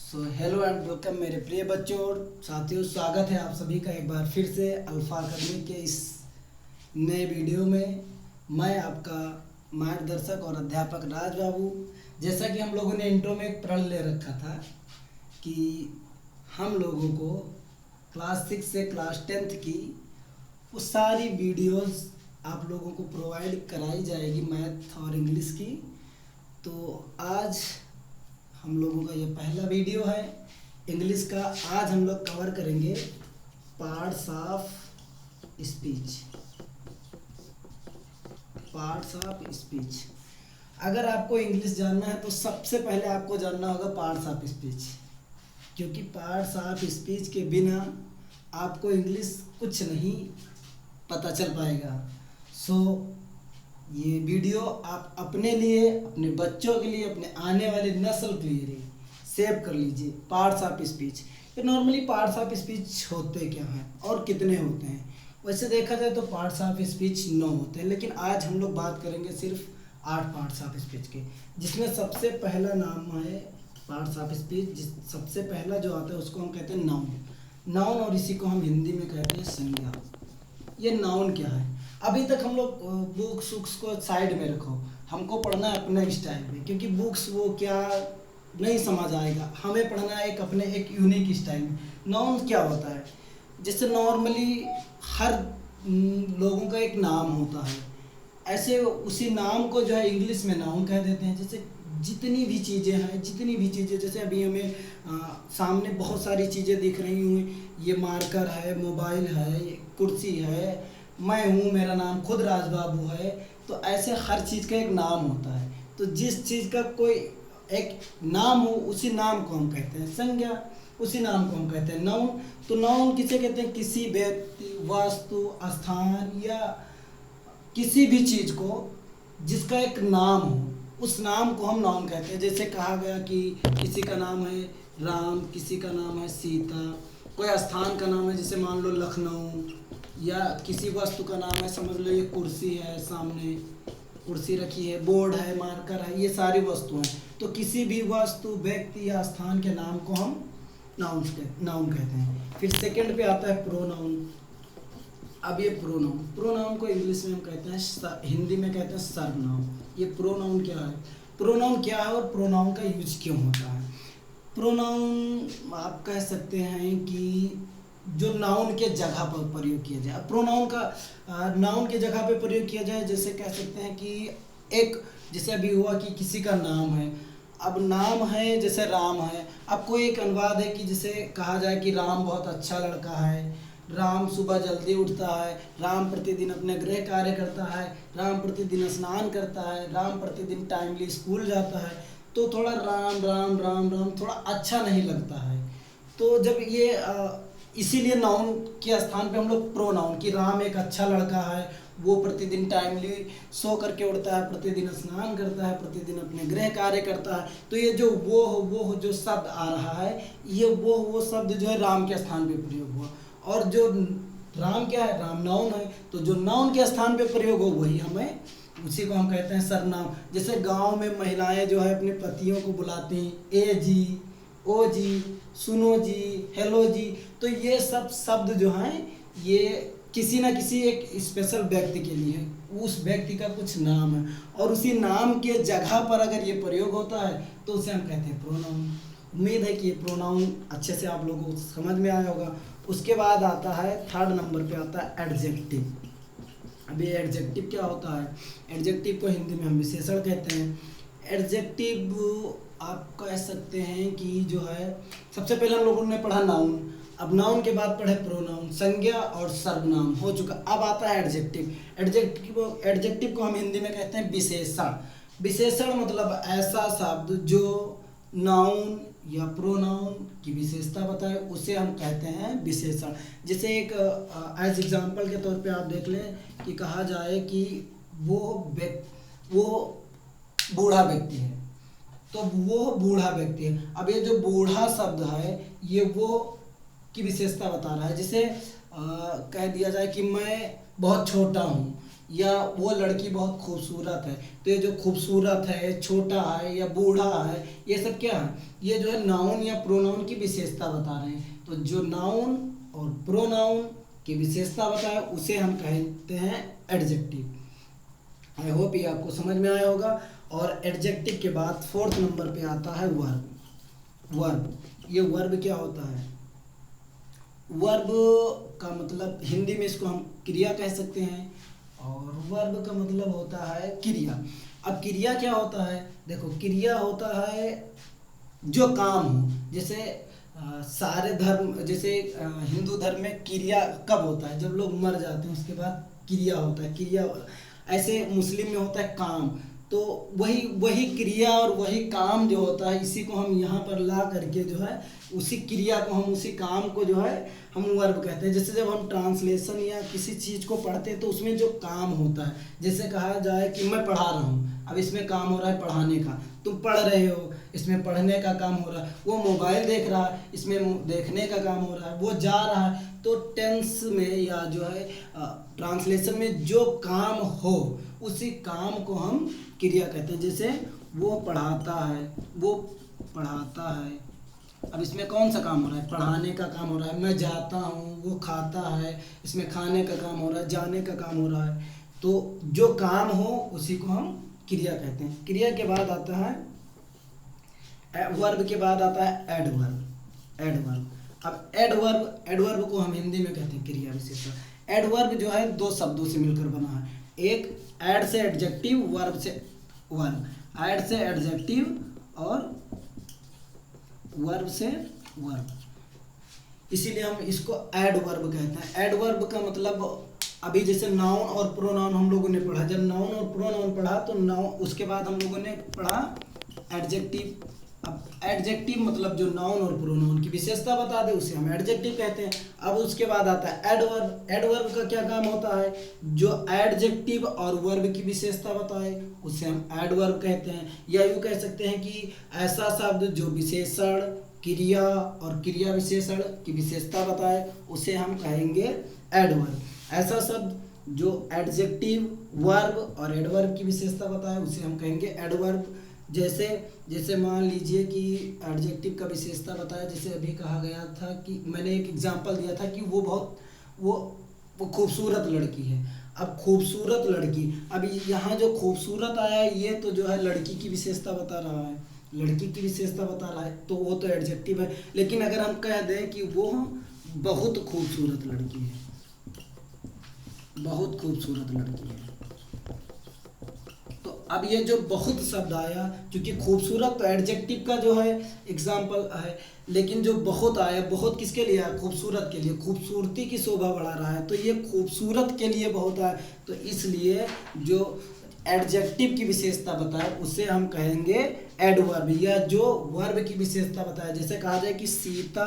Hello and welcome मेरे प्रिय बच्चों और साथियों, स्वागत है आप सभी का एक बार फिर से अल्फा अकादमी के इस नए वीडियो में। मैं आपका मार्गदर्शक और अध्यापक राज बाबू। जैसा कि हम लोगों ने इंट्रो में एक प्रण ले रखा था कि हम लोगों को क्लास 6 से क्लास 10th की वो सारी वीडियोस आप लोगों को प्रोवाइड कराई जाएगी मैथ और इंग्लिश की। तो आज हम लोगों का ये पहला वीडियो है इंग्लिश का। आज हम लोग कवर करेंगे parts of speech. Parts of speech. अगर आपको इंग्लिश जानना है तो सबसे पहले आपको जानना होगा पार्ट्स ऑफ स्पीच, क्योंकि पार्ट्स ऑफ स्पीच के बिना आपको इंग्लिश कुछ नहीं पता चल पाएगा। ये वीडियो आप अपने लिए, अपने बच्चों के लिए, अपने आने वाली नस्ल के लिए सेव कर लीजिए। Parts of speech. ये नॉर्मली पार्ट्स ऑफ स्पीच होते क्या हैं और कितने होते हैं? वैसे देखा जाए तो पार्ट्स ऑफ स्पीच 9 होते हैं, लेकिन आज हम लोग बात करेंगे सिर्फ 8 पार्ट्स ऑफ स्पीच के, जिसमें सबसे पहला नाम है पार्ट्स ऑफ स्पीच। सबसे पहला जो आता है उसको हम कहते हैं नाउन। नाउन, और इसी को हम हिंदी में कहते हैं संज्ञा। ये नाउन क्या है? अभी तक हम लोग बुक्स को साइड में रखो, हमको पढ़ना है अपने स्टाइल में, क्योंकि बुक्स वो क्या नहीं समझ आएगा। हमें पढ़ना है अपने एक यूनिक स्टाइल में। नाउन क्या होता है? जैसे नॉर्मली हर लोगों का एक नाम होता है, ऐसे उसी नाम को जो है इंग्लिश में नाउन कह देते हैं। जैसे जितनी भी चीज़ें जैसे अभी हमें सामने बहुत सारी चीज़ें दिख रही होंगी। ये मार्कर है, मोबाइल है, कुर्सी है, मैं हूँ, मेरा नाम खुद राज बाबू है। तो ऐसे हर चीज़ का एक नाम होता है। तो जिस चीज़ का कोई एक नाम हो उसी नाम को हम कहते हैं संज्ञा, उसी नाम को हम कहते हैं नाउन। तो नाउन किसे कहते हैं? किसी व्यक्ति, वस्तु, स्थान या किसी भी चीज़ को जिसका एक नाम हो, उस नाम को हम नाउन कहते हैं। जैसे कहा गया कि किसी का नाम है राम, किसी का नाम है सीता, कोई स्थान का नाम है जैसे मान लो लखनऊ, या किसी वस्तु का नाम है, समझ लो ये कुर्सी है, सामने कुर्सी रखी है, बोर्ड है, मार्कर है, ये सारी वस्तु हैं। तो किसी भी वस्तु, व्यक्ति या स्थान के नाम को हम नाउन कहते हैं। फिर सेकंड पे आता है प्रोनाउन। अब ये प्रोनाउन को इंग्लिश में हम कहते हैं, हिंदी में कहते हैं सर्वनाम। ये प्रोनाउन क्या है? प्रोनाउन क्या है और प्रोनाउन का यूज क्यों होता है? प्रोनाउन आप कह सकते हैं कि जो नाउन के जगह पर प्रयोग किया जाए। प्रोनाउन का नाउन के जगह पे प्रयोग किया जाए, जैसे कह सकते हैं कि एक, जैसे अभी हुआ कि किसी का नाम है। अब नाम है जैसे राम है। अब कोई एक अनुवाद है कि जैसे कहा जाए कि राम बहुत अच्छा लड़का है, राम सुबह जल्दी उठता है, राम प्रतिदिन अपने गृह कार्य करता है, राम प्रतिदिन स्नान करता है, राम प्रतिदिन टाइमली स्कूल जाता है। तो थोड़ा राम राम राम राम थोड़ा अच्छा नहीं लगता है। तो जब ये इसीलिए नाउन के स्थान पे हम लोग प्रोनाउन, कि राम एक अच्छा लड़का है, वो प्रतिदिन टाइमली सो करके उठता है, प्रतिदिन स्नान करता है, प्रतिदिन अपने गृह कार्य करता है। तो ये जो वो जो शब्द आ रहा है, ये वो शब्द जो है राम के स्थान पे प्रयोग हुआ। और जो राम क्या है? राम नाउन है। तो जो नाउन के स्थान पे प्रयोग हो वही हमें, उसी को हम कहते हैं सर्वनाम। जैसे गांव में महिलाएं जो है अपने पतियों को बुलाती हैं, ए जी, ओ जी, सुनो जी, हेलो जी। तो ये सब शब्द जो हैं ये किसी ना किसी एक स्पेशल व्यक्ति के लिए है, उस व्यक्ति का कुछ नाम है, और उसी नाम के जगह पर अगर ये प्रयोग होता है तो उसे हम कहते हैं प्रोनाउन। उम्मीद है कि ये प्रोनाउन अच्छे से आप लोगों को समझ में आया होगा। उसके बाद आता है, थर्ड नंबर पे आता है एडजेक्टिव। अब ये एडजेक्टिव क्या होता है? एडजेक्टिव को हिंदी में हम विशेषण कहते हैं। एडजेक्टिव आप कह सकते हैं कि जो है, सबसे पहले हम लोगों ने पढ़ा नाउन, अब नाउन के बाद पढ़े प्रोनाउन, संज्ञा और सर्वनाम हो चुका। अब आता है एडजेक्टिव। एडजेक्टिव को हम हिंदी में कहते हैं विशेषण। विशेषण मतलब ऐसा शब्द जो नाउन या प्रोनाउन की विशेषता बताए, उसे हम कहते हैं विशेषण। जैसे एक एज एग्जाम्पल के तौर पे आप देख लें कि कहा जाए कि वो बूढ़ा व्यक्ति है, तो वो बूढ़ा व्यक्ति है। अब ये जो बूढ़ा शब्द है ये वो की विशेषता बता रहा है। जैसे कह दिया जाए कि मैं बहुत छोटा हूँ, या वो लड़की बहुत खूबसूरत है। तो ये जो खूबसूरत है, छोटा है या बूढ़ा है, ये सब क्या है, ये जो है नाउन या प्रोनाउन की विशेषता बता रहे हैं। तो जो नाउन और प्रोनाउन की विशेषता बताए उसे हम कहते हैं एडजेक्टिव। आई होप ये आपको समझ में आया होगा। और एडजेक्टिव के बाद फोर्थ नंबर पे आता है वर्ब। वर्ब, ये वर्ब क्या होता है? वर्ब का मतलब हिंदी में इसको हम क्रिया कह सकते हैं, और वर्ब का मतलब होता है क्रिया। अब क्रिया क्या होता है? देखो, क्रिया होता है जो काम हो। जैसे सारे धर्म, जैसे हिंदू धर्म में क्रिया कब होता है? जब लोग मर जाते हैं उसके बाद क्रिया होता है, क्रिया। ऐसे मुस्लिम में होता है काम। तो वही वही क्रिया और वही काम जो होता है, इसी को हम यहाँ पर ला करके जो है उसी क्रिया को हम, उसी काम को जो है हम वर्ब कहते हैं। जैसे जब हम ट्रांसलेशन या किसी चीज़ को पढ़ते हैं तो उसमें जो काम होता है, जैसे कहा जाए कि मैं पढ़ा रहा हूँ, अब इसमें काम हो रहा है पढ़ाने का, तुम पढ़ रहे हो, इसमें पढ़ने का काम हो रहा है। वो मोबाइल देख रहा है, इसमें देखने का काम हो रहा है। वो जा रहा है, तो टेंस में या जो है ट्रांसलेशन में जो काम हो उसी काम को हम क्रिया कहते हैं। जैसे वो पढ़ाता है, वो पढ़ाता है, अब इसमें कौन सा काम हो रहा है? पढ़ाने का काम हो रहा है। मैं जाता हूँ, वो खाता है, इसमें खाने का काम हो रहा है, जाने का काम हो रहा है। तो जो काम हो उसी को हम क्रिया कहते हैं। क्रिया के बाद आता है वर्ब, के बाद आता है एडवर्ब। एडवर्ब, अब एडवर्ब को हम हिंदी में कहते हैं क्रिया विशेषण। एडवर्ब जो है दो शब्दों से मिलकर बना है। एक एड से एडजेक्टिव, वर्ब से वर्ब। एड से एडजेक्टिव और वर्ब से वर्ब, इसीलिए हम इसको एडवर्ब कहते हैं। एडवर्ब का मतलब, अभी जैसे नाउन और प्रोनाउन हम लोगों ने पढ़ा, जब नाउन और प्रोनाउन पढ़ा तो नाउन, उसके बाद हम लोगों ने पढ़ा एडजेक्टिव। अब एडजेक्टिव मतलब जो नाउन और प्रोनाउन की विशेषता बता दे उसे हम एडजेक्टिव कहते हैं। अब उसके बाद आता है एडवर्ब। एडवर्ब का क्या काम होता है? जो एडजेक्टिव और वर्ब की विशेषता बताए उसे हम एडवर्ब कहते हैं। या यूँ कह सकते हैं कि ऐसा शब्द जो विशेषण, क्रिया और क्रिया विशेषण की विशेषता बताए उसे हम कहेंगे एडवर्ब। ऐसा शब्द जो एडजेक्टिव, वर्ब और एडवर्ब की विशेषता बताए उसे हम कहेंगे एडवर्ब। जैसे मान लीजिए कि एडजेक्टिव का विशेषता बताया, जैसे अभी कहा गया था कि मैंने एक एग्जांपल दिया था कि वो खूबसूरत लड़की है। अब खूबसूरत लड़की, अब यहाँ जो खूबसूरत आया है ये तो जो है लड़की की विशेषता बता रहा है, लड़की की विशेषता बता रहा है, तो वो तो एडजेक्टिव है। लेकिन अगर हम कह दें कि वो बहुत खूबसूरत लड़की है, बहुत खूबसूरत लड़की है, तो अब ये जो बहुत शब्द आया, क्योंकि खूबसूरत तो एडजेक्टिव का जो है एग्जाम्पल है, लेकिन जो बहुत आया, बहुत किसके लिए आया? खूबसूरत के लिए, खूबसूरती की शोभा बढ़ा रहा है, तो ये खूबसूरत के लिए बहुत आया। तो इसलिए जो एडजेक्टिव की विशेषता बताए उसे हम कहेंगे एडवर्ब। या जो वर्ब की विशेषता बताए, जैसे कहा जाए कि सीता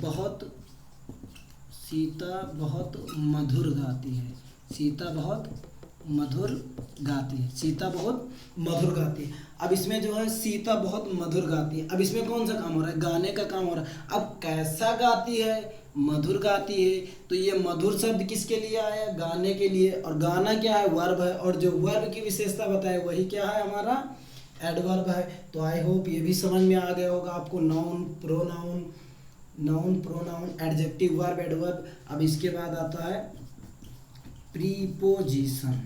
बहुत मधुर गाती है। सीता बहुत मधुर गाती है, सीता बहुत मधुर गाती है। अब इसमें जो है सीता बहुत मधुर गाती है, अब इसमें कौन सा काम हो रहा है? गाने का काम हो रहा है। अब कैसा गाती है? मधुर गाती है। तो ये मधुर शब्द किसके लिए आया? गाने के लिए। और गाना क्या है? वर्ब है। और जो वर्ब की विशेषता बताए वही क्या है? हमारा एडवर्ब है। तो आई होप ये भी समझ में आ गया होगा आपको, noun pronoun adjective, verb, adverb. अब इसके बाद आता है प्रीपोजिशन।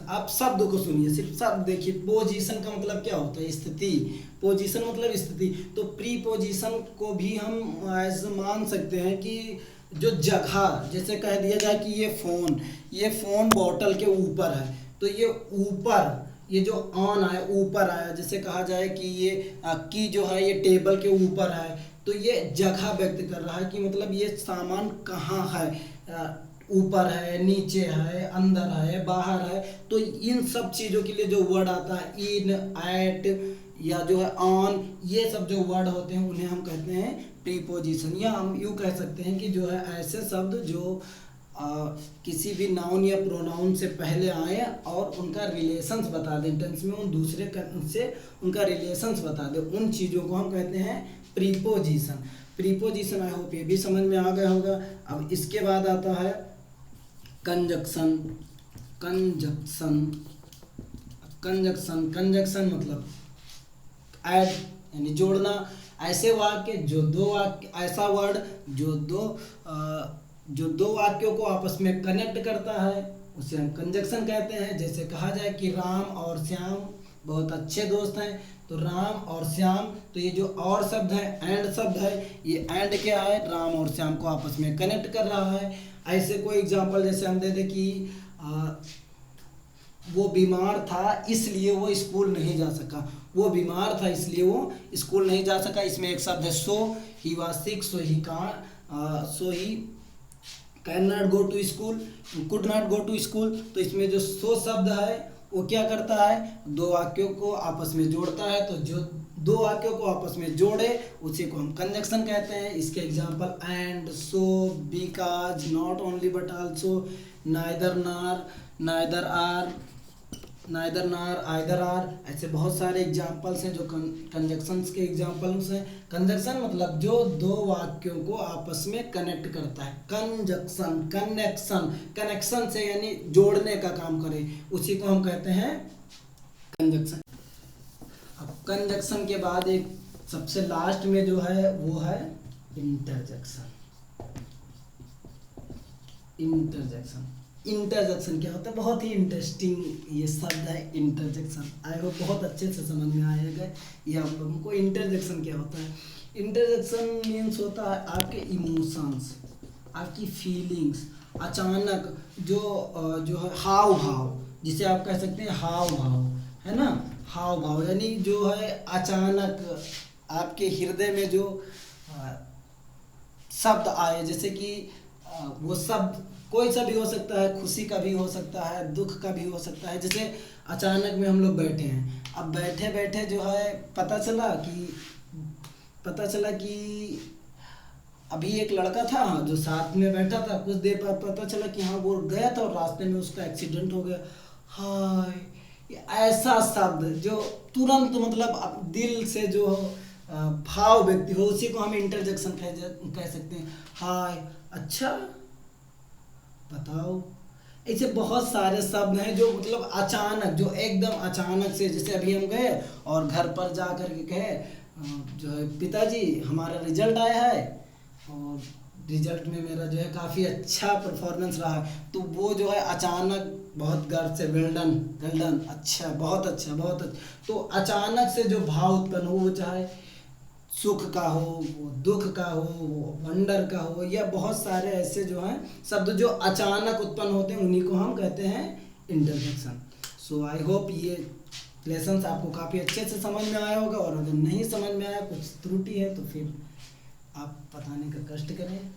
आप शब्द को सुनिए, सिर्फ शब्द देखिए। पोजीशन का मतलब क्या होता है? स्थिति। पोजीशन मतलब स्थिति। तो प्रीपोजिशन को भी हम ऐसे मान सकते हैं कि जो जगह, जैसे कह दिया जाए कि ये फोन बॉटल के ऊपर है, तो ये ऊपर, ये जो ऑन आया ऊपर आया। जैसे कहा जाए कि ये की जो है ये टेबल के ऊपर है, तो ये जगह व्यक्त कर रहा है कि मतलब ये सामान कहाँ है, ऊपर है, नीचे है, अंदर है, बाहर है। तो इन सब चीज़ों के लिए जो वर्ड आता है इन, एट या जो है ऑन, ये सब जो वर्ड होते हैं उन्हें हम कहते हैं प्रीपोजिशन। या हम यूँ कह सकते हैं कि जो है ऐसे शब्द जो किसी भी नाउन या प्रोनाउन से पहले आए और उनका रिलेशंस बता दें, टेंस में उन दूसरे से उनका रिलेशंस बता दें, उन चीज़ों को हम कहते हैं प्रीपोजिशन। प्रीपोजिशन आई होप ये भी समझ में आ गया होगा। अब इसके बाद आता है कंजक्शन। कंजक्शन कंजक्शन कंजक्शन मतलब ऐड यानी जोड़ना। ऐसे वाक्य जो दो वाक्य, ऐसा वर्ड जो दो वाक्यों को आपस में कनेक्ट करता है उसे हम कंजक्शन कहते हैं। जैसे कहा जाए कि राम और श्याम बहुत अच्छे दोस्त हैं, तो राम और श्याम, तो ये जो और शब्द है एंड शब्द है, ये एंड क्या है, राम और श्याम को आपस में कनेक्ट कर रहा है। ऐसे कोई एग्जांपल जैसे हम दे दें कि वो बीमार था इसलिए वो स्कूल नहीं जा सका, वो बीमार था इसलिए वो स्कूल नहीं जा सका। इसमें एक शब्द है so, he was sick so he can not go to school, could not go to school. तो इसमें जो सो शब्द है वो क्या करता है, दो वाक्यों को आपस में जोड़ता है। तो जो दो वाक्यों को आपस में जोड़े उसी को हम कंजक्शन कहते हैं। इसके example and, so, because, not only but also, neither nor, neither or, neither nor, either or, ऐसे बहुत सारे एग्जांपल्स हैं जो कंजक्शंस के एग्जांपल्स हैं। कंजक्शन मतलब जो दो वाक्यों को आपस में कनेक्ट करता है। कंजक्शन, कनेक्शन, कनेक्शन से यानी जोड़ने का काम करे, उसी को हम कहते हैं कंजक्शन। अब कंजक्शन के बाद एक सबसे लास्ट में जो है वो है इंटरजेक्शन। इंटरजेक्शन, इंटरजेक्शन क्या होता है, बहुत ही इंटरेस्टिंग ये शब्द है इंटरजेक्शन। आई होप बहुत अच्छे से समझ में आएगा ये आप लोगों को। इंटरजेक्शन क्या होता है, इंटरजेक्शन मीन्स होता है आपके इमोशंस, आपकी फीलिंग्स, अचानक जो है हाव भाव, जिसे आप कह सकते हैं हाव भाव, है ना, हाव भाव यानी जो है अचानक आपके हृदय में जो शब्द आए, जैसे कि वो शब्द कोई सा भी हो सकता है, खुशी का भी हो सकता है, दुख का भी हो सकता है। जैसे अचानक में हम लोग बैठे हैं, अब बैठे बैठे जो है पता चला कि अभी एक लड़का था जो साथ में बैठा था, कुछ देर बाद पता चला कि हाँ वो गया था और रास्ते में उसका एक्सीडेंट हो गया। हाय, ये ऐसा शब्द जो तुरंत मतलब दिल से जो भाव व्यक्ति हो, उसी को हम इंटरजेक्शन कह सकते हैं। हाय, अच्छा, बताओ। ऐसे बहुत सारे शब्द हैं जो मतलब अचानक, जो एकदम अचानक से, जैसे अभी हम गए और घर पर जा कर के कहे जो है पिताजी हमारा रिजल्ट आया है और रिजल्ट में मेरा जो है काफ़ी अच्छा परफॉर्मेंस रहा है, तो वो जो है अचानक बहुत गर्व से वेल डन, वेल डन, अच्छा, बहुत अच्छा, बहुत अच्छा। तो अचानक से जो भाव उत्पन्न हो, वो चाहे सुख का हो, वो दुख का हो, वो वंडर का हो, या बहुत सारे ऐसे जो हैं शब्द जो अचानक उत्पन्न होते हैं, उन्हीं को हम कहते हैं इंटरजेक्शन। सो आई होप ये लेसन्स आपको काफ़ी अच्छे से समझ में आया होगा, और अगर नहीं समझ में आया, कुछ त्रुटि है तो फिर आप बताने का कष्ट करें।